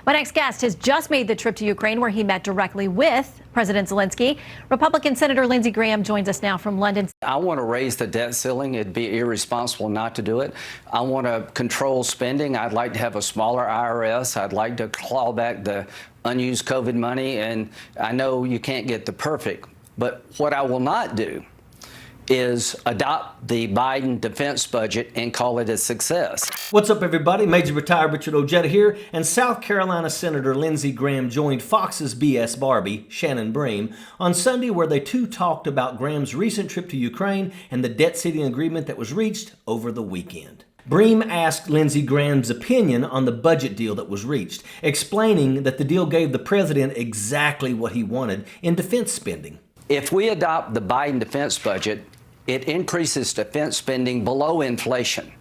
My next guest has just made the trip to Ukraine, where he met directly with President Zelensky. Republican Senator Lindsey Graham joins us now from London. I want to raise the debt ceiling. It'd be irresponsible not to do it. I want to control spending. I'd like to have a smaller IRS. I'd like to claw back the unused COVID money. And I know you can't get the perfect, but what I will not do is adopt the Biden defense budget and call it a success. What's up, everybody? Major Retired Richard Ojeda here, and South Carolina Senator Lindsey Graham joined Fox's BS Barbie, Shannon Bream, on Sunday, where they too talked about Graham's recent trip to Ukraine and the debt ceiling agreement that was reached over the weekend. Bream asked Lindsey Graham's opinion on the budget deal that was reached, explaining that the deal gave the president exactly what he wanted in defense spending. If we adopt the Biden defense budget, it increases defense spending below inflation.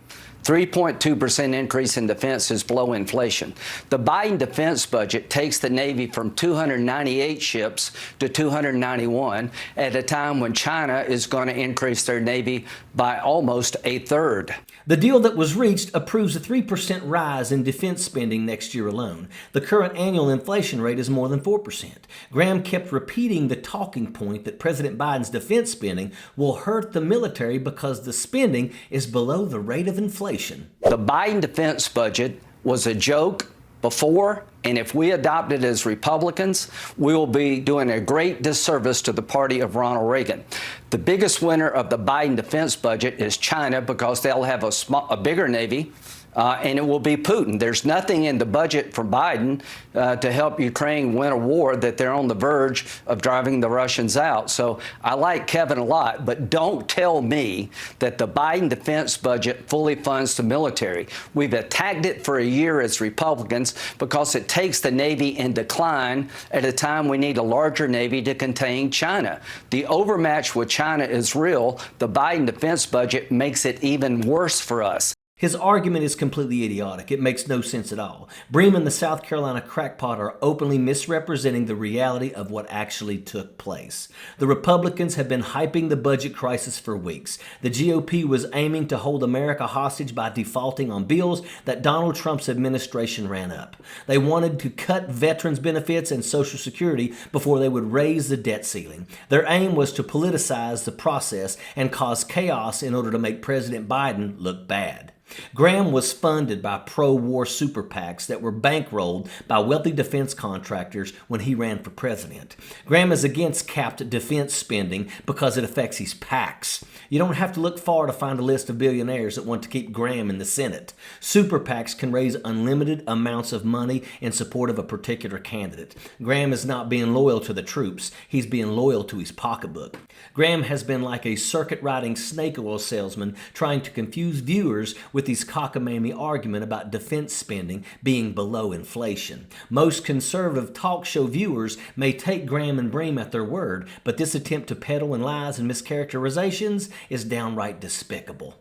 3.2% increase in defense is below inflation. The Biden defense budget takes the Navy from 298 ships to 291 at a time when China is going to increase their Navy by almost a third. The deal that was reached approves a 3% rise in defense spending next year alone. The current annual inflation rate is more than 4%. Graham kept repeating the talking point that President Biden's defense spending will hurt the military because the spending is below the rate of inflation. The Biden defense budget was a joke before, and if we adopt it as Republicans, we will be doing a great disservice to the party of Ronald Reagan. The biggest winner of the Biden defense budget is China, because they'll have a bigger Navy, and it will be Putin. There's nothing in the budget for Biden to help Ukraine win a war that they're on the verge of driving the Russians out. So I like Kevin a lot, but don't tell me that the Biden defense budget fully funds the military. We've attacked it for a year as Republicans because it takes the Navy in decline at a time we need a larger Navy to contain China. The overmatch with China is real. The Biden defense budget makes it even worse for us. His argument is completely idiotic. It makes no sense at all. Bream and the South Carolina crackpot are openly misrepresenting the reality of what actually took place. The Republicans have been hyping the budget crisis for weeks. The GOP was aiming to hold America hostage by defaulting on bills that Donald Trump's administration ran up. They wanted to cut veterans' benefits and Social Security before they would raise the debt ceiling. Their aim was to politicize the process and cause chaos in order to make President Biden look bad. Graham was funded by pro-war super PACs that were bankrolled by wealthy defense contractors when he ran for president. Graham is against capped defense spending because it affects his PACs. You don't have to look far to find a list of billionaires that want to keep Graham in the Senate. Super PACs can raise unlimited amounts of money in support of a particular candidate. Graham is not being loyal to the troops. He's being loyal to his pocketbook. Graham has been like a circuit-riding snake oil salesman trying to confuse viewers with his cockamamie argument about defense spending being below inflation. Most conservative talk show viewers may take Graham and Bream at their word, but this attempt to peddle in lies and mischaracterizations is downright despicable.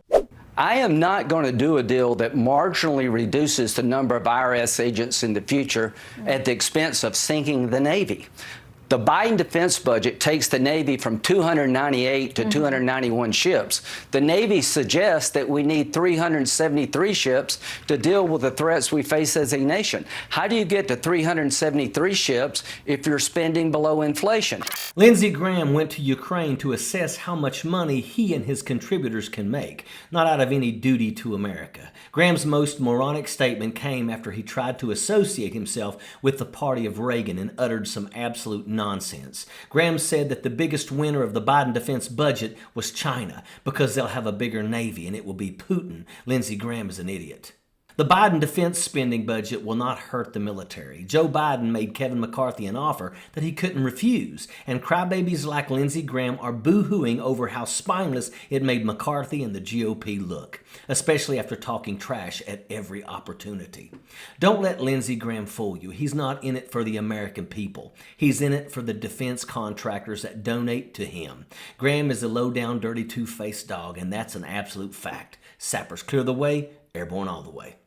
I am not going to do a deal that marginally reduces the number of IRS agents in the future at the expense of sinking the Navy. The Biden defense budget takes the Navy from 298 to 291 ships. The Navy suggests that we need 373 ships to deal with the threats we face as a nation. How do you get to 373 ships if you're spending below inflation? Lindsey Graham went to Ukraine to assess how much money he and his contributors can make, not out of any duty to America. Graham's most moronic statement came after he tried to associate himself with the party of Reagan and uttered some absolute nonsense. Graham said that the biggest winner of the Biden defense budget was China because they'll have a bigger Navy and it will be Putin. Lindsey Graham is an idiot. The Biden defense spending budget will not hurt the military. Joe Biden made Kevin McCarthy an offer that he couldn't refuse, and crybabies like Lindsey Graham are boo-hooing over how spineless it made McCarthy and the GOP look, especially after talking trash at every opportunity. Don't let Lindsey Graham fool you. He's not in it for the American people. He's in it for the defense contractors that donate to him. Graham is a low-down, dirty, two-faced dog, and that's an absolute fact. Sappers clear the way, airborne all the way.